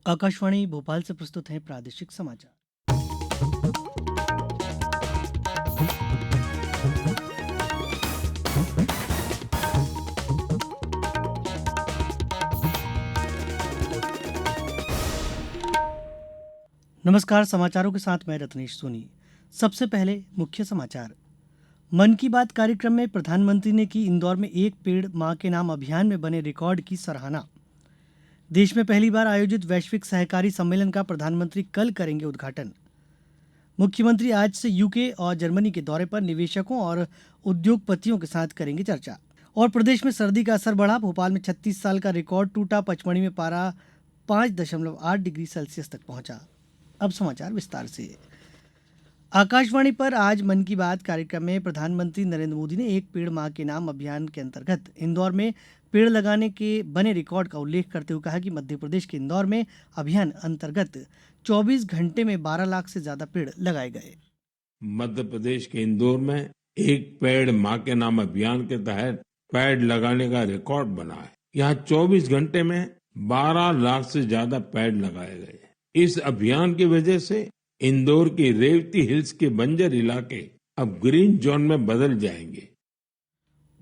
आकाशवाणी भोपाल से प्रस्तुत है प्रादेशिक समाचार। नमस्कार, समाचारों के साथ मैं रत्नेश सोनी। सबसे पहले मुख्य समाचार। मन की बात कार्यक्रम में प्रधानमंत्री ने की इंदौर में एक पेड़ मां के नाम अभियान में बने रिकॉर्ड की सराहना। देश में पहली बार आयोजित वैश्विक सहकारी सम्मेलन का प्रधानमंत्री कल करेंगे उद्घाटन। मुख्यमंत्री आज से यूके और जर्मनी के दौरे पर निवेशकों और उद्योगपतियों के साथ करेंगे चर्चा। और प्रदेश में सर्दी का असर बढ़ा। भोपाल में 36 साल का रिकॉर्ड टूटा। पचमढ़ी में पारा 5.8 डिग्री सेल्सियस तक पहुंचा। अब समाचार विस्तार से। आकाशवाणी पर आज मन की बात कार्यक्रम में प्रधानमंत्री नरेंद्र मोदी ने एक पेड़ मां के नाम अभियान के अंतर्गत इंदौर में पेड़ लगाने के बने रिकॉर्ड का उल्लेख करते हुए कहा कि मध्य प्रदेश के इंदौर में अभियान अंतर्गत 24 घंटे में 12 लाख से ज्यादा पेड़ लगाए गए। मध्य प्रदेश के इंदौर में एक पेड़ मां के नाम अभियान के तहत पेड़ लगाने का रिकॉर्ड बना है। यहाँ 24 घंटे में 12 लाख से ज्यादा पेड़ लगाए गए। इस अभियान की वजह से इंदौर की रेवती हिल्स के बंजर इलाके अब ग्रीन जोन में बदल जाएंगे।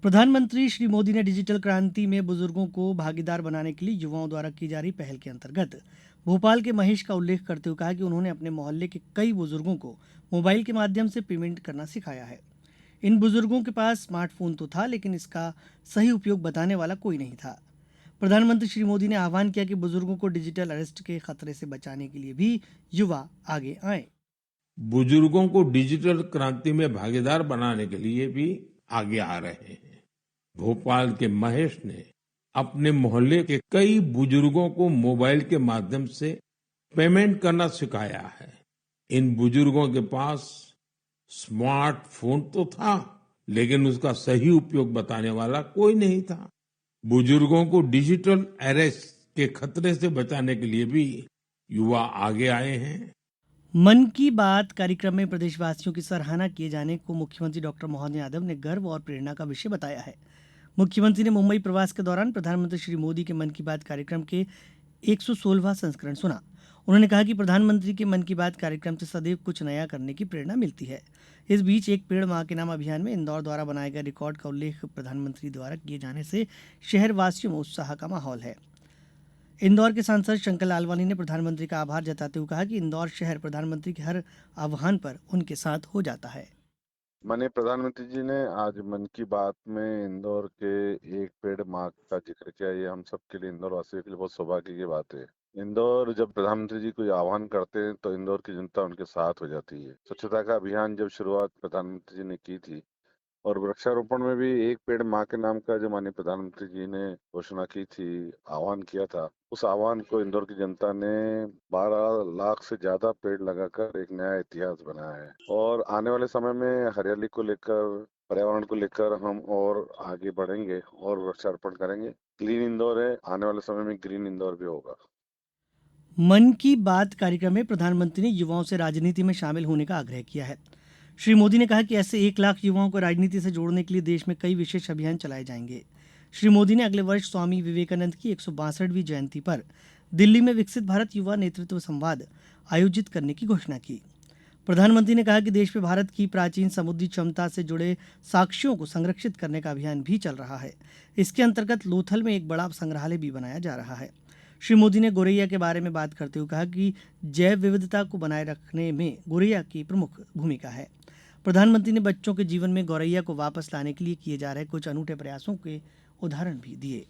प्रधानमंत्री श्री मोदी ने डिजिटल क्रांति में बुजुर्गों को भागीदार बनाने के लिए युवाओं द्वारा की जा रही पहल के अंतर्गत भोपाल के महेश का उल्लेख करते हुए कहा कि उन्होंने अपने मोहल्ले के कई बुजुर्गों को मोबाइल के माध्यम से पेमेंट करना सिखाया है। इन बुजुर्गों के पास स्मार्टफोन तो था, लेकिन इसका सही उपयोग बताने वाला कोई नहीं था। प्रधानमंत्री श्री मोदी ने आह्वान किया कि बुजुर्गों को डिजिटल अरेस्ट के खतरे से बचाने के लिए भी युवा आगे आए। बुजुर्गों को डिजिटल क्रांति में भागीदार बनाने के लिए भी आगे आ रहे हैं। भोपाल के महेश ने अपने मोहल्ले के कई बुजुर्गों को मोबाइल के माध्यम से पेमेंट करना सिखाया है। इन बुजुर्गों के पास स्मार्टफोन तो था, लेकिन उसका सही उपयोग बताने वाला कोई नहीं था। बुजुर्गों को डिजिटल अरेस्ट के खतरे से बचाने के लिए भी युवा आगे आए हैं। मन की बात कार्यक्रम में प्रदेशवासियों की सराहना किए जाने को मुख्यमंत्री डॉक्टर मोहन यादव ने गर्व और प्रेरणा का विषय बताया है। मुख्यमंत्री ने मुंबई प्रवास के दौरान प्रधानमंत्री श्री मोदी के मन की बात कार्यक्रम के 116वां संस्करण सुना। उन्होंने कहा कि प्रधानमंत्री के मन की बात कार्यक्रम से सदैव कुछ नया करने की प्रेरणा मिलती है। इस बीच एक पेड़ मां के नाम अभियान में इंदौर द्वारा बनाए गए रिकॉर्ड का उल्लेख प्रधानमंत्री द्वारा किए जाने से शहर वासियों में उत्साह का माहौल है। इंदौर के सांसद शंकर लालवानी ने प्रधानमंत्री का आभार जताते हुए कहा कि इंदौर शहर प्रधानमंत्री के हर आह्वान पर उनके साथ हो जाता है। माननीय प्रधानमंत्री जी ने आज मन की बात में इंदौर के एक पेड़ माँ का जिक्र किया। ये हम सब के लिए, इंदौर वासियों के लिए बहुत सौभाग्य की बात है। इंदौर जब प्रधानमंत्री जी कोई आह्वान करते हैं तो इंदौर की जनता उनके साथ हो जाती है। स्वच्छता का अभियान जब शुरुआत प्रधानमंत्री जी ने की थी और वृक्षारोपण में भी एक पेड़ माँ के नाम का जो माननीय प्रधानमंत्री जी ने घोषणा की थी, आह्वान किया था, उस आह्वान को इंदौर की जनता ने 12 लाख से ज्यादा पेड़ लगाकर एक नया इतिहास बनाया है। और आने वाले समय में हरियाली को लेकर, पर्यावरण को लेकर हम और आगे बढ़ेंगे और वृक्षारोपण करेंगे। क्लीन इंदौर है, आने वाले समय में ग्रीन इंदौर भी होगा। मन की बात कार्यक्रम में प्रधानमंत्री ने युवाओं से राजनीति में शामिल होने का आग्रह किया है। श्री मोदी ने कहा कि ऐसे 1 लाख युवाओं को राजनीति से जोड़ने के लिए देश में कई विशेष अभियान चलाए जाएंगे। श्री मोदी ने अगले वर्ष स्वामी विवेकानंद की 162वीं जयंती पर दिल्ली में विकसित भारत युवा नेतृत्व संवाद आयोजित करने की घोषणा की। प्रधानमंत्री ने कहा कि देश में भारत की प्राचीन समुद्री क्षमता से जुड़े साक्ष्यों को संरक्षित करने का अभियान भी चल रहा है। इसके अंतर्गत लोथल में एक बड़ा संग्रहालय भी बनाया जा रहा है। श्री मोदी ने गोरैया के बारे में बात करते हुए कहा कि जैव विविधता को बनाए रखने में गोरैया की प्रमुख भूमिका है। प्रधानमंत्री ने बच्चों के जीवन में गौरैया को वापस लाने के लिए किए जा रहे कुछ अनूठे प्रयासों के उदाहरण भी दिए।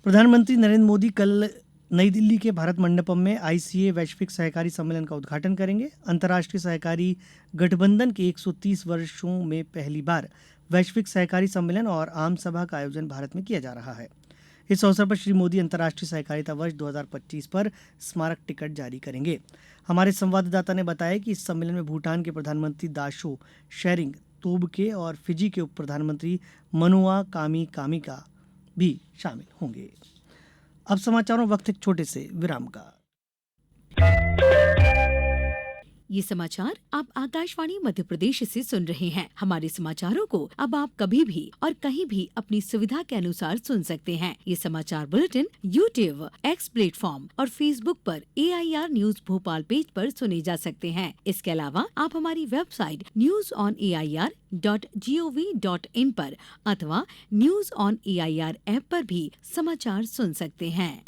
प्रधानमंत्री नरेंद्र मोदी कल नई दिल्ली के भारत मंडपम में आईसीए वैश्विक सहकारी सम्मेलन का उद्घाटन करेंगे। अंतर्राष्ट्रीय सहकारी गठबंधन के 130 वर्षों में पहली बार वैश्विक सहकारी सम्मेलन और आम सभा का आयोजन भारत में किया जा रहा है। इस अवसर पर श्री मोदी अंतर्राष्ट्रीय सहकारिता वर्ष 2025 पर स्मारक टिकट जारी करेंगे। हमारे संवाददाता ने बताया कि इस सम्मेलन में भूटान के प्रधानमंत्री दाशो शेरिंग तोब्गे और फिजी के उप प्रधानमंत्री मनुआ कामी कामिका भी शामिल होंगे। अब समाचारों वक्त एक छोटे से विराम का। ये समाचार आप आकाशवाणी मध्य प्रदेश से सुन रहे हैं। हमारे समाचारों को अब आप कभी भी और कहीं भी अपनी सुविधा के अनुसार सुन सकते हैं। ये समाचार बुलेटिन YouTube, X प्लेटफॉर्म और Facebook पर AIR न्यूज भोपाल पेज पर सुने जा सकते हैं। इसके अलावा आप हमारी वेबसाइट newsonair.gov.in पर अथवा न्यूज ऑन AIR ऐप पर भी समाचार सुन सकते हैं।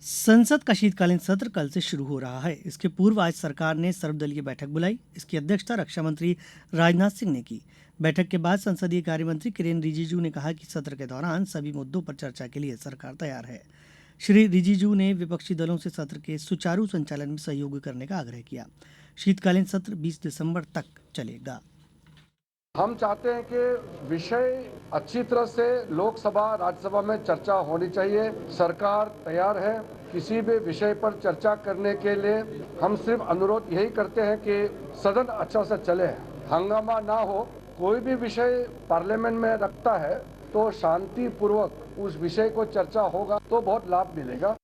संसद का शीतकालीन सत्र कल से शुरू हो रहा है। इसके पूर्व आज सरकार ने सर्वदलीय बैठक बुलाई। इसकी अध्यक्षता रक्षा मंत्री राजनाथ सिंह ने की। बैठक के बाद संसदीय कार्य मंत्री किरेन रिजिजू ने कहा कि सत्र के दौरान सभी मुद्दों पर चर्चा के लिए सरकार तैयार है। श्री रिजिजू ने विपक्षी दलों से सत्र के सुचारू संचालन में सहयोग करने का आग्रह किया। शीतकालीन सत्र 20 दिसंबर तक चलेगा। हम चाहते हैं कि विषय अच्छी तरह से लोकसभा राज्यसभा में चर्चा होनी चाहिए। सरकार तैयार है किसी भी विषय पर चर्चा करने के लिए। हम सिर्फ अनुरोध यही करते हैं कि सदन अच्छा से चले, हंगामा ना हो। कोई भी विषय पार्लियामेंट में रखता है तो शांतिपूर्वक उस विषय को चर्चा होगा तो बहुत लाभ मिलेगा।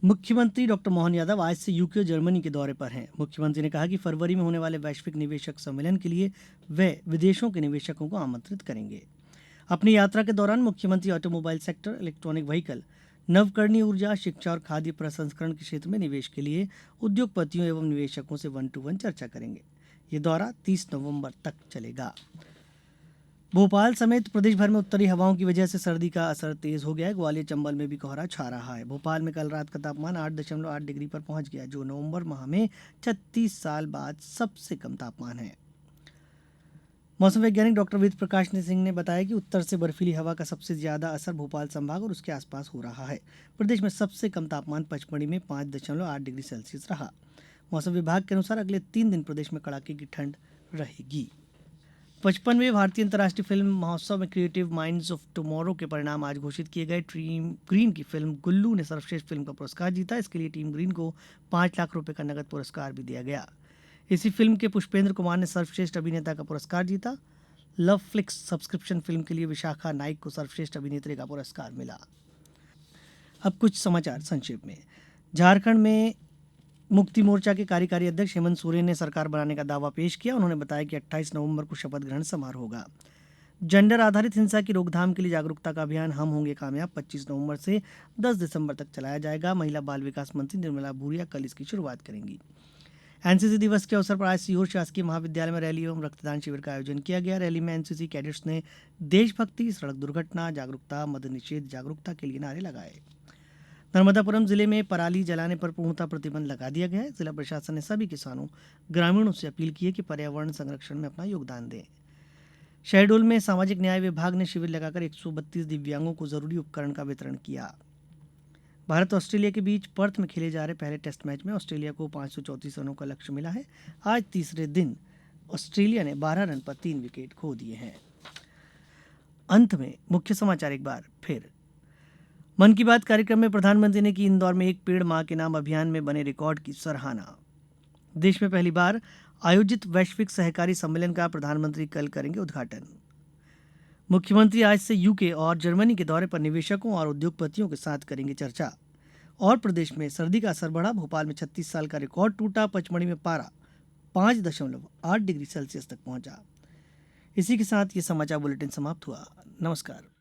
मुख्यमंत्री डॉक्टर मोहन यादव आज से यूके और जर्मनी के दौरे पर हैं। मुख्यमंत्री ने कहा कि फरवरी में होने वाले वैश्विक निवेशक सम्मेलन के लिए वे विदेशों के निवेशकों को आमंत्रित करेंगे। अपनी यात्रा के दौरान मुख्यमंत्री ऑटोमोबाइल सेक्टर, इलेक्ट्रॉनिक व्हीकल, नवकरणीय ऊर्जा, शिक्षा और खाद्य प्रसंस्करण के क्षेत्र में निवेश के लिए उद्योगपतियों एवं निवेशकों से 1-to-1 चर्चा करेंगे। ये दौरा 30 नवंबर तक चलेगा। भोपाल समेत प्रदेश भर में उत्तरी हवाओं की वजह से सर्दी का असर तेज हो गया है। ग्वालियर चंबल में भी कोहरा छा रहा है। भोपाल में कल रात का तापमान 8.8 डिग्री पर पहुंच गया, जो नवंबर माह में 36 साल बाद सबसे कम तापमान है। मौसम वैज्ञानिक डॉक्टर वेद प्रकाश सिंह ने बताया कि उत्तर से बर्फीली हवा का सबसे ज्यादा असर भोपाल संभाग और उसके आसपास हो रहा है। प्रदेश में सबसे कम तापमान पचमढ़ी में 5.8 डिग्री सेल्सियस रहा। मौसम विभाग के अनुसार अगले 3 दिन प्रदेश में कड़ाके की ठंड रहेगी। 55वें भारतीय अंतर्राष्ट्रीय फिल्म महोत्सव में क्रिएटिव माइंड्स ऑफ टुमारो के परिणाम आज घोषित किए गए। टीम ग्रीन की फिल्म गुल्लू ने सर्वश्रेष्ठ फिल्म का पुरस्कार जीता। इसके लिए टीम ग्रीन को 5 लाख रुपए का नगद पुरस्कार भी दिया गया। इसी फिल्म के पुष्पेंद्र कुमार ने सर्वश्रेष्ठ अभिनेता का पुरस्कार जीता। लव फ्लिक्स सब्सक्रिप्शन फिल्म के लिए विशाखा नाइक को सर्वश्रेष्ठ अभिनेत्री का पुरस्कार मिला। अब कुछ समाचार संक्षेप में। झारखंड में मुक्ति मोर्चा के कार्यकारी अध्यक्ष हेमंत सोरेन ने सरकार बनाने का दावा पेश किया। उन्होंने बताया कि 28 नवंबर को शपथ ग्रहण समारोह होगा। जेंडर आधारित हिंसा की रोकथाम के लिए जागरूकता का अभियान हम होंगे कामयाब 25 नवंबर से 10 दिसंबर तक चलाया जाएगा। महिला बाल विकास मंत्री निर्मला भूरिया कल इसकी शुरुआत करेंगी। एनसीसी दिवस के अवसर पर आज सीहोर शासकीय महाविद्यालय में रैली एवं रक्तदान शिविर का आयोजन किया गया। रैली में एनसीसी कैडेट्स ने देशभक्ति, सड़क दुर्घटना जागरूकता, मद्य निषेध जागरूकता के लिए नारे लगाए। नर्मदापुरम जिले में पराली जलाने पर पूर्णतः प्रतिबंध लगा दिया गया है। जिला प्रशासन ने सभी किसानों, ग्रामीणों से अपील की है कि पर्यावरण संरक्षण में अपना योगदान दें। शहडोल में सामाजिक न्याय विभाग ने शिविर लगाकर 132 दिव्यांगों को जरूरी उपकरण का वितरण किया। भारत ऑस्ट्रेलिया के बीच पर्थ में खेले जा रहे पहले टेस्ट मैच में ऑस्ट्रेलिया को 534 रनों का लक्ष्य मिला है। आज तीसरे दिन ऑस्ट्रेलिया ने 12 रन पर 3 विकेट खो दिए हैं। अंत में मुख्य समाचार एक बार फिर। मन की बात कार्यक्रम में प्रधानमंत्री ने की इंदौर में एक पेड़ मां के नाम अभियान में बने रिकॉर्ड की सराहना। देश में पहली बार आयोजित वैश्विक सहकारी सम्मेलन का प्रधानमंत्री कल करेंगे उद्घाटन। मुख्यमंत्री आज से यूके और जर्मनी के दौरे पर निवेशकों और उद्योगपतियों के साथ करेंगे चर्चा। और प्रदेश में सर्दी का असर बढ़ा। भोपाल में 36 साल का रिकॉर्ड टूटा। पचमढ़ी में पारा 5.8 डिग्री सेल्सियस तक पहुंचा। इसी के साथ ये समाचार बुलेटिन समाप्त हुआ। नमस्कार।